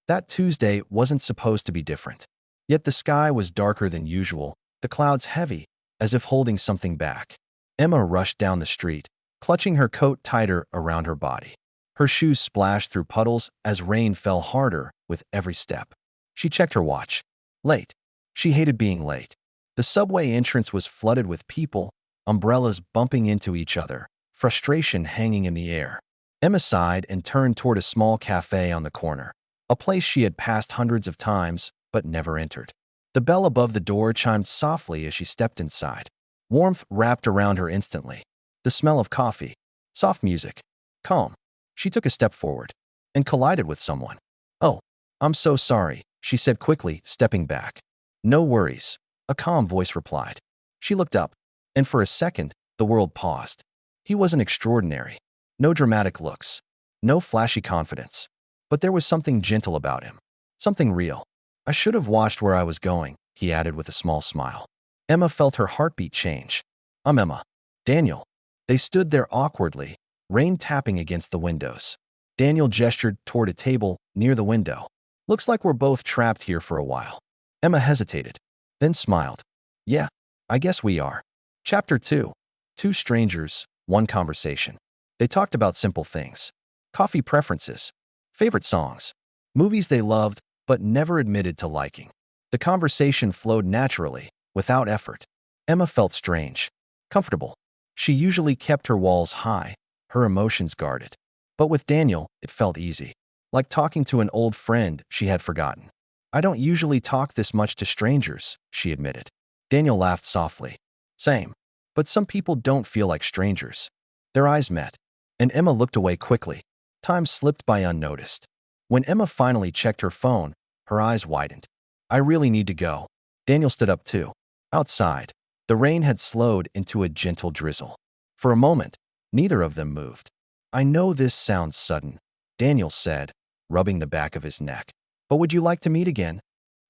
That Tuesday wasn't supposed to be different. Yet the sky was darker than usual, the clouds heavy, as if holding something back. Emma rushed down the street, clutching her coat tighter around her body. Her shoes splashed through puddles as rain fell harder with every step. She checked her watch. Late. She hated being late. The subway entrance was flooded with people, umbrellas bumping into each other, frustration hanging in the air. Emma sighed and turned toward a small cafe on the corner, a place she had passed hundreds of times but never entered. The bell above the door chimed softly as she stepped inside. Warmth wrapped around her instantly. The smell of coffee, soft music, calm. She took a step forward and collided with someone. "Oh, I'm so sorry," she said quickly, stepping back. "No worries," a calm voice replied. She looked up, and for a second, the world paused. He wasn't extraordinary. No dramatic looks. No flashy confidence. But there was something gentle about him. Something real. "I should have watched where I was going," he added with a small smile. Emma felt her heartbeat change. "I'm Emma." "Daniel." They stood there awkwardly, rain tapping against the windows. Daniel gestured toward a table near the window. "Looks like we're both trapped here for a while." Emma hesitated, then smiled. "Yeah, I guess we are." Chapter 2. Two strangers, one conversation. They talked about simple things. Coffee preferences, favorite songs, movies they loved but never admitted to liking. The conversation flowed naturally, without effort. Emma felt strange, comfortable. She usually kept her walls high, her emotions guarded. But with Daniel, it felt easy, like talking to an old friend she had forgotten. "I don't usually talk this much to strangers," she admitted. Daniel laughed softly. "Same. But some people don't feel like strangers." Their eyes met, and Emma looked away quickly. Time slipped by unnoticed. When Emma finally checked her phone, her eyes widened. "I really need to go." Daniel stood up too. Outside, the rain had slowed into a gentle drizzle. For a moment, neither of them moved. "I know this sounds sudden," Daniel said, rubbing the back of his neck. "But would you like to meet again?"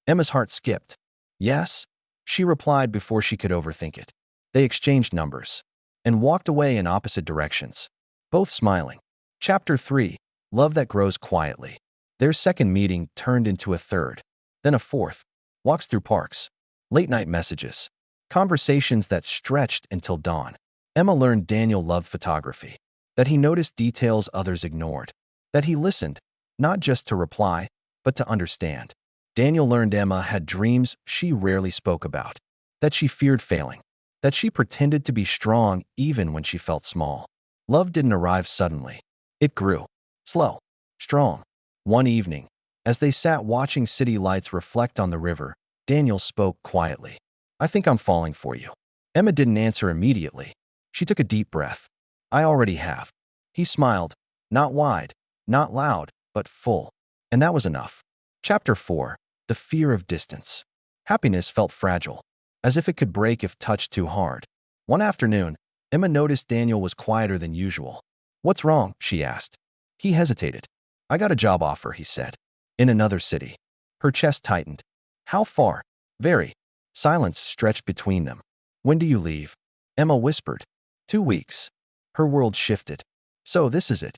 Emma's heart skipped. "Yes," she replied before she could overthink it. They exchanged numbers and walked away in opposite directions, both smiling. Chapter 3. Love that grows quietly. Their second meeting turned into a third, then a fourth. Walks through parks, late-night messages, conversations that stretched until dawn. Emma learned Daniel loved photography, that he noticed details others ignored, that he listened, not just to reply, but to understand. Daniel learned Emma had dreams she rarely spoke about, that she feared failing, that she pretended to be strong even when she felt small. Love didn't arrive suddenly. It grew. Slow. Strong. One evening, as they sat watching city lights reflect on the river, Daniel spoke quietly. "I think I'm falling for you." Emma didn't answer immediately. She took a deep breath. "I already have." He smiled, not wide, not loud, but full. And that was enough. Chapter 4. The fear of distance. Happiness felt fragile, as if it could break if touched too hard. One afternoon, Emma noticed Daniel was quieter than usual. "What's wrong?" she asked. He hesitated. "I got a job offer," he said. "In another city." Her chest tightened. "How far?" "Very." Silence stretched between them. "When do you leave?" Emma whispered. 2 weeks. Her world shifted. "So this is it."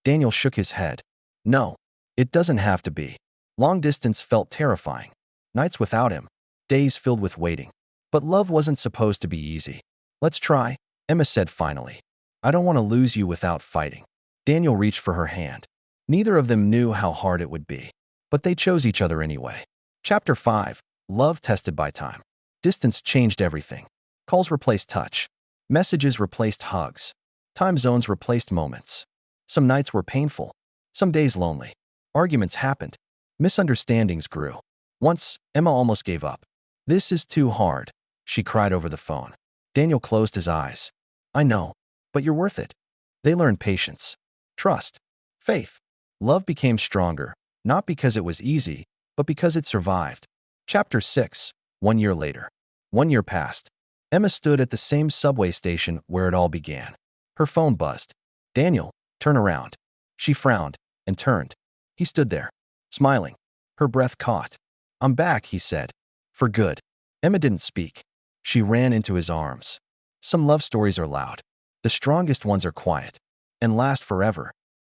Daniel shook his head. "No, it doesn't have to be." Long distance felt terrifying. Nights without him. Days filled with waiting. But love wasn't supposed to be easy. "Let's try," Emma said finally. "I don't want to lose you without fighting." Daniel reached for her hand. Neither of them knew how hard it would be, but they chose each other anyway. Chapter 5. Love tested by time. Distance changed everything. Calls replaced touch. Messages replaced hugs. Time zones replaced moments. Some nights were painful. Some days lonely. Arguments happened. Misunderstandings grew. Once, Emma almost gave up. "This is too hard," she cried over the phone. Daniel closed his eyes. "I know, but you're worth it." They learned patience, trust, faith. Love became stronger, not because it was easy, but because it survived. Chapter 6. 1 year later. 1 year passed. Emma stood at the same subway station where it all began. Her phone buzzed. "Daniel, turn around." She frowned and turned. He stood there, smiling. Her breath caught. "I'm back," he said. "For good." Emma didn't speak. She ran into his arms. Some love stories are loud. The strongest ones are quiet and last forever.